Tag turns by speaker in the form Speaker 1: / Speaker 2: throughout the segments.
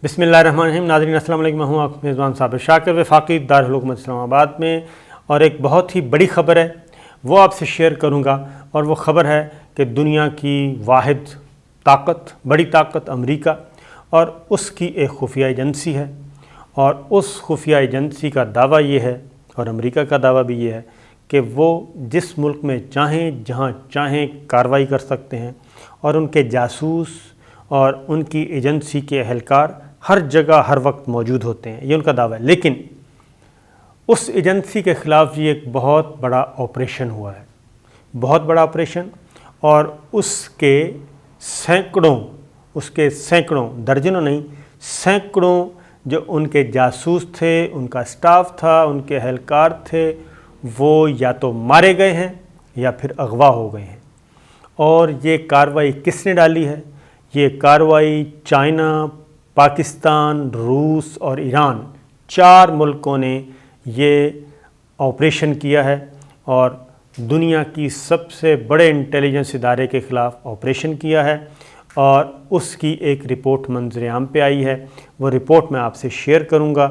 Speaker 1: بسم اللہ الرحمن الرحیم۔ ناظرین السلام علیکم، میں ہوں آپ میزبان صابر شاکر وفاقی دارالحکومت اسلام آباد میں، اور ایک بہت ہی بڑی خبر ہے وہ آپ سے شیئر کروں گا، اور وہ خبر ہے کہ دنیا کی واحد طاقت، بڑی طاقت امریکہ، اور اس کی ایک خفیہ ایجنسی ہے، اور اس خفیہ ایجنسی کا دعویٰ یہ ہے، اور امریکہ کا دعویٰ بھی یہ ہے کہ وہ جس ملک میں چاہیں جہاں چاہیں کارروائی کر سکتے ہیں، اور ان کے جاسوس اور ان کی ایجنسی کے اہلکار ہر جگہ ہر وقت موجود ہوتے ہیں، یہ ان کا دعویٰ ہے۔ لیکن اس ایجنسی کے خلاف یہ ایک بہت بڑا آپریشن ہوا ہے، بہت بڑا آپریشن، اور اس کے سینکڑوں درجنوں نہیں، سینکڑوں جو ان کے جاسوس تھے، ان کا سٹاف تھا، ان کے اہلکار تھے، وہ یا تو مارے گئے ہیں یا پھر اغوا ہو گئے ہیں۔ اور یہ کارروائی کس نے ڈالی ہے؟ یہ کارروائی چائنا، پاکستان، روس اور ایران، 4 ملکوں نے یہ آپریشن کیا ہے، اور دنیا کی سب سے بڑے انٹیلیجنس ادارے کے خلاف آپریشن کیا ہے، اور اس کی ایک رپورٹ منظر عام پہ آئی ہے۔ وہ رپورٹ میں آپ سے شیئر کروں گا،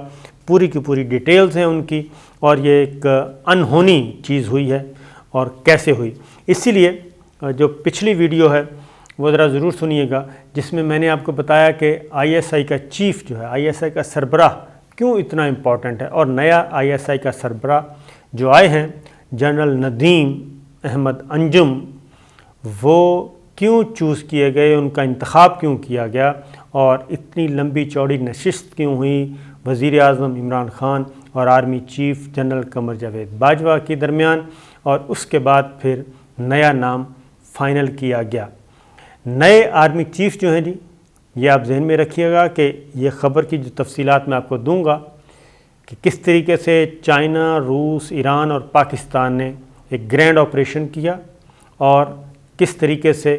Speaker 1: پوری کی پوری ڈیٹیلز ہیں ان کی، اور یہ ایک انہونی چیز ہوئی ہے اور کیسے ہوئی۔ اسی لیے جو پچھلی ویڈیو ہے وہ ذرا ضرور سنیے گا، جس میں میں نے آپ کو بتایا کہ آئی ایس آئی کا چیف جو ہے، آئی ایس آئی کا سربراہ کیوں اتنا امپورٹنٹ ہے، اور نیا آئی ایس آئی کا سربراہ جو آئے ہیں جنرل ندیم احمد انجم، وہ کیوں چوز کیے گئے، ان کا انتخاب کیوں کیا گیا، اور اتنی لمبی چوڑی نشست کیوں ہوئی وزیر اعظم عمران خان اور army chief general Qamar Javed Bajwa کے درمیان، اور اس کے بعد پھر نیا نام فائنل کیا گیا۔ نئے آرمی چیف جو ہیں جی، یہ آپ ذہن میں رکھیے گا کہ یہ خبر کی جو تفصیلات میں آپ کو دوں گا کہ کس طریقے سے چائنا، روس، ایران اور پاکستان نے ایک گرینڈ آپریشن کیا، اور کس طریقے سے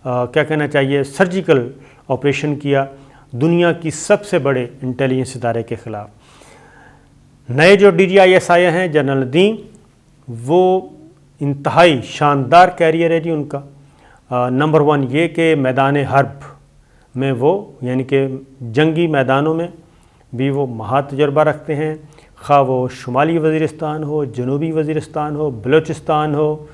Speaker 1: کیا کہنا چاہیے سرجیکل آپریشن کیا دنیا کی سب سے بڑے انٹیلیجنس ادارے کے خلاف۔ نئے جو D G I S I ہیں جنرل ندیم، وہ انتہائی شاندار کیریئر ہے جی ان کا۔ نمبر 1 یہ کہ میدان حرب میں وہ، یعنی کہ جنگی میدانوں میں بھی وہ مہا تجربہ رکھتے ہیں، خواہ وہ شمالی وزیرستان ہو، جنوبی وزیرستان ہو، بلوچستان ہو،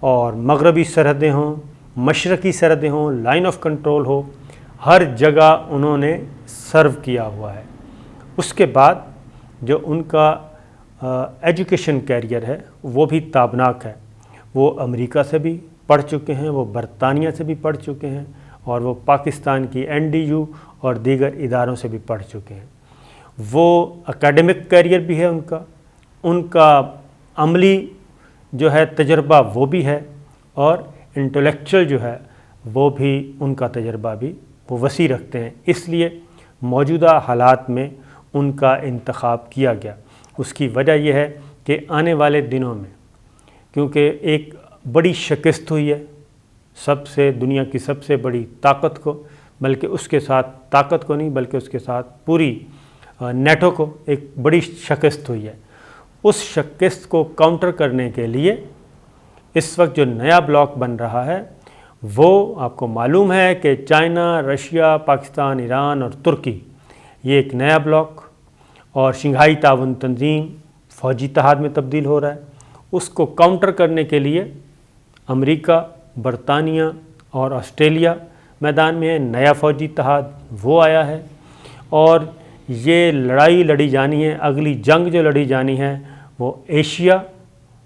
Speaker 1: اور مغربی سرحدیں ہوں، مشرقی سرحدیں ہوں، لائن آف کنٹرول ہو، ہر جگہ انہوں نے سرو کیا ہوا ہے۔ اس کے بعد جو ان کا ایجوکیشن کیریئر ہے وہ بھی تابناک ہے۔ وہ امریکہ سے بھی پڑھ چکے ہیں، وہ برطانیہ سے بھی پڑھ چکے ہیں، اور وہ پاکستان کی این ڈی یو اور دیگر اداروں سے بھی پڑھ چکے ہیں۔ وہ اکیڈمک کیریئر بھی ہے ان کا عملی جو ہے تجربہ وہ بھی ہے، اور انٹلیکچوئل جو ہے وہ بھی ان کا تجربہ بھی وہ وسیع رکھتے ہیں۔ اس لیے موجودہ حالات میں ان کا انتخاب کیا گیا۔ اس کی وجہ یہ ہے کہ آنے والے دنوں میں، کیونکہ ایک بڑی شکست ہوئی ہے دنیا کی سب سے بڑی طاقت کو، بلکہ اس کے ساتھ طاقت کو نہیں بلکہ اس کے ساتھ پوری نیٹو کو ایک بڑی شکست ہوئی ہے۔ اس شکست کو کاؤنٹر کرنے کے لیے اس وقت جو نیا بلاک بن رہا ہے، وہ آپ کو معلوم ہے کہ چائنا، رشیا، پاکستان، ایران اور ترکی، یہ ایک نیا بلاک، اور شنگھائی تعاون تنظیم فوجی اتحاد میں تبدیل ہو رہا ہے۔ اس کو کاؤنٹر کرنے کے لیے امریکہ، برطانیہ اور آسٹریلیا میدان میں ہے۔ نیا فوجی اتحاد وہ آیا ہے، اور یہ لڑائی لڑی جانی ہے، اگلی جنگ جو لڑی جانی ہے وہ ایشیا،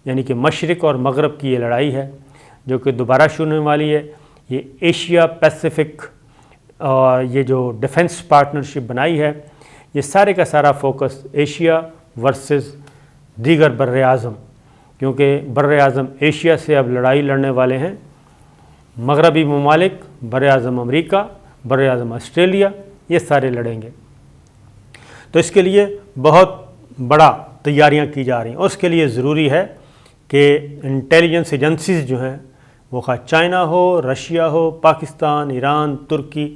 Speaker 1: یعنی کہ مشرق اور مغرب کی یہ لڑائی ہے جو کہ دوبارہ شروع ہونے والی ہے۔ یہ ایشیا پیسیفک، یہ جو ڈیفنس پارٹنرشپ بنائی ہے، یہ سارے کا سارا فوکس ایشیا ورسز دیگر بر اعظم، کیونکہ بر اعظم ایشیا سے اب لڑائی لڑنے والے ہیں مغربی ممالک، بر اعظم امریکہ، بر اعظم آسٹریلیا، یہ سارے لڑیں گے۔ تو اس کے لیے بہت بڑا تیاریاں کی جا رہی ہیں، اور اس کے لیے ضروری ہے کہ انٹیلیجنس ایجنسیز جو ہیں، وہ خواہ چائنا ہو، رشیا ہو، پاکستان، ایران، ترکی،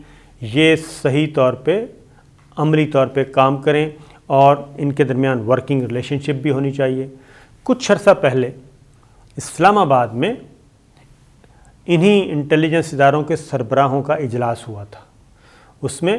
Speaker 1: یہ صحیح طور پہ عملی طور پہ کام کریں، اور ان کے درمیان ورکنگ ریلیشن شپ بھی ہونی چاہیے۔ کچھ عرصہ پہلے اسلام آباد میں انہی انٹیلیجنس اداروں کے سربراہوں کا اجلاس ہوا تھا۔ اس میں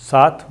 Speaker 1: 7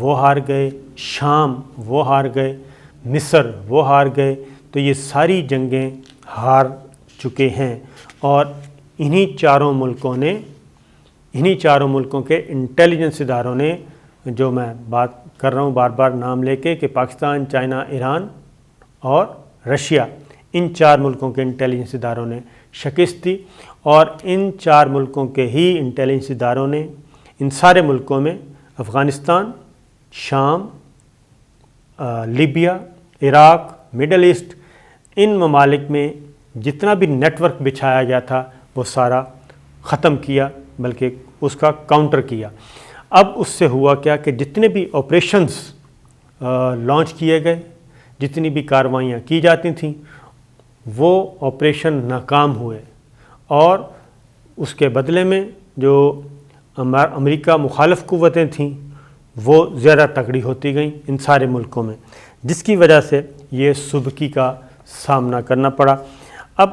Speaker 1: وہ ہار گئے، شام وہ ہار گئے، مصر وہ ہار گئے. تو یہ ساری جنگیں ہار چکے ہیں، اور انہی چاروں ملکوں کے انٹیلیجنس اداروں نے، جو میں بات کر رہا ہوں بار بار نام لے کے، کہ پاکستان، چائنا، ایران اور رشیا، ان 4 ملکوں کے انٹیلیجنس اداروں نے شکست دی. اور ان 4 ملکوں کے ہی انٹیلیجنس اداروں نے ان سارے ملکوں میں افغانستان، شام، لیبیا، عراق، مڈل ایسٹ، ان ممالک میں جتنا بھی نیٹ ورک بچھایا گیا تھا وہ سارا ختم کیا، بلکہ اس کا کاؤنٹر کیا. اب اس سے ہوا کیا کہ جتنے بھی آپریشنز لانچ کیے گئے، جتنی بھی کاروائیاں کی جاتی تھیں، وہ آپریشن ناکام ہوئے، اور اس کے بدلے میں جو امریکہ مخالف قوتیں تھیں وہ زیادہ تگڑی ہوتی گئیں ان سارے ملکوں میں، جس کی وجہ سے یہ سبکی کا سامنا کرنا پڑا. اب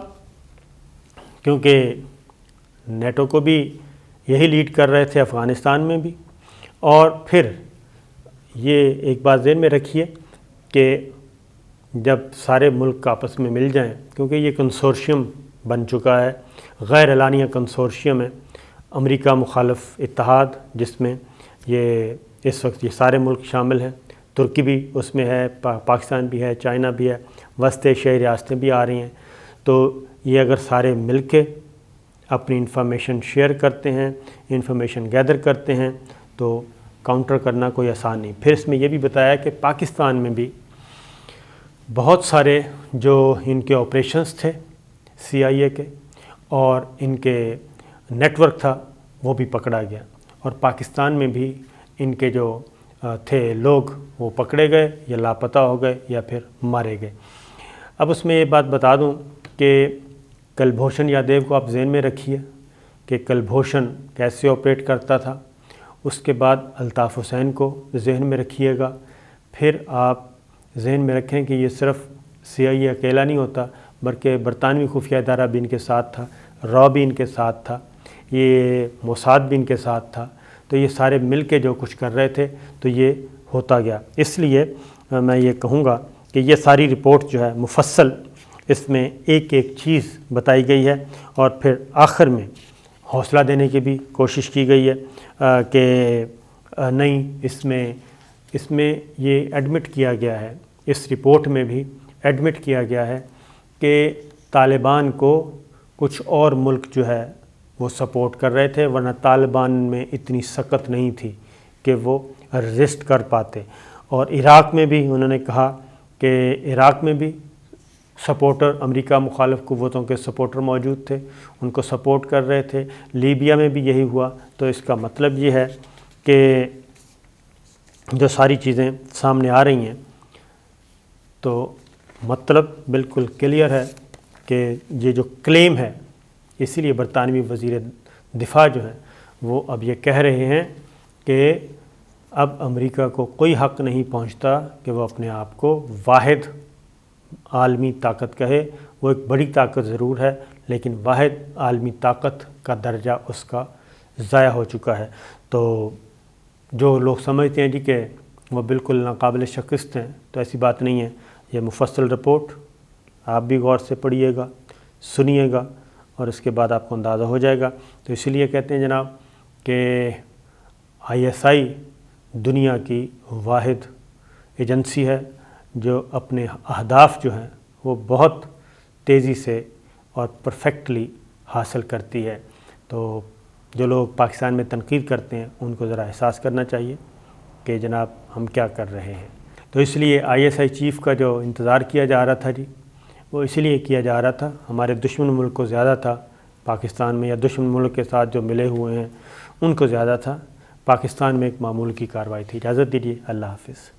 Speaker 1: کیونکہ نیٹو کو بھی یہی لیڈ کر رہے تھے افغانستان میں بھی، اور پھر یہ ایک بات ذہن میں رکھیے کہ جب سارے ملک آپس میں مل جائیں، کیونکہ یہ کنسورشیم بن چکا ہے، غیر اعلانیہ کنسورشیم ہے، امریکہ مخالف اتحاد، جس میں یہ اس وقت یہ سارے ملک شامل ہیں، ترکی بھی اس میں ہے، پاکستان بھی ہے، چائنا بھی ہے، وسط ایشیائی ریاستیں بھی آ رہی ہیں. تو یہ اگر سارے مل کے اپنی انفارمیشن شیئر کرتے ہیں، انفارمیشن گیدر کرتے ہیں، تو کاؤنٹر کرنا کوئی آسان نہیں. پھر اس میں یہ بھی بتایا کہ پاکستان میں بھی بہت سارے جو ان کے آپریشنز تھے CIA کے اور ان کے نیٹ ورک تھا وہ بھی پکڑا گیا، اور پاکستان میں بھی ان کے جو تھے لوگ وہ پکڑے گئے یا لاپتہ ہو گئے یا پھر مارے گئے. اب اس میں یہ بات بتا دوں کہ کلبھوشن یادیو کو آپ ذہن میں رکھیے کہ کلبھوشن کیسے آپریٹ کرتا تھا. اس کے بعد الطاف حسین کو ذہن میں رکھیے گا. پھر آپ ذہن میں رکھیں کہ یہ صرف CIA اکیلا نہیں ہوتا، بلکہ برطانوی خفیہ ادارہ بھی ان کے ساتھ تھا، را بھی ان کے ساتھ تھا، یہ موساد بھی ان کے ساتھ تھا. تو یہ سارے مل کے جو کچھ کر رہے تھے تو یہ ہوتا گیا. اس لیے میں یہ کہوں گا کہ یہ ساری رپورٹ جو ہے مفصل، اس میں ایک ایک چیز بتائی گئی ہے، اور پھر آخر میں حوصلہ دینے کی بھی کوشش کی گئی ہے کہ نہیں، اس میں یہ ایڈمٹ کیا گیا ہے، اس رپورٹ میں بھی ایڈمٹ کیا گیا ہے کہ طالبان کو کچھ اور ملک جو ہے وہ سپورٹ کر رہے تھے، ورنہ طالبان میں اتنی سخت نہیں تھی کہ وہ ریزسٹ کر پاتے. اور عراق میں بھی انہوں نے کہا کہ عراق میں بھی سپورٹر، امریکہ مخالف قوتوں کے سپورٹر موجود تھے، ان کو سپورٹ کر رہے تھے. لیبیا میں بھی یہی ہوا. تو اس کا مطلب یہ ہے کہ جو ساری چیزیں سامنے آ رہی ہیں تو مطلب بالکل کلیئر ہے کہ یہ جو کلیم ہے، اسی لیے برطانوی وزیر دفاع جو ہیں وہ اب یہ کہہ رہے ہیں کہ اب امریکہ کو کوئی حق نہیں پہنچتا کہ وہ اپنے آپ کو واحد عالمی طاقت کہے. وہ ایک بڑی طاقت ضرور ہے، لیکن واحد عالمی طاقت کا درجہ اس کا ضائع ہو چکا ہے. تو جو لوگ سمجھتے ہیں جی کہ وہ بالکل ناقابل شکست ہیں، تو ایسی بات نہیں ہے. یہ مفصل رپورٹ آپ بھی غور سے پڑھیے گا، سنیے گا، اور اس کے بعد آپ کو اندازہ ہو جائے گا. تو اسی لیے کہتے ہیں جناب کہ ISI دنیا کی واحد ایجنسی ہے جو اپنے اہداف جو ہیں وہ بہت تیزی سے اور پرفیکٹلی حاصل کرتی ہے. تو جو لوگ پاکستان میں تنقید کرتے ہیں ان کو ذرا احساس کرنا چاہیے کہ جناب ہم کیا کر رہے ہیں. تو اس لیے ISI چیف کا جو انتظار کیا جا رہا تھا جی، وہ اسی لیے کیا جا رہا تھا. ہمارے دشمن ملک کو زیادہ تھا پاکستان میں، یا دشمن ملک کے ساتھ جو ملے ہوئے ہیں ان کو زیادہ تھا. پاکستان میں ایک معمول کی کارروائی تھی. اجازت دیجیے، اللہ حافظ.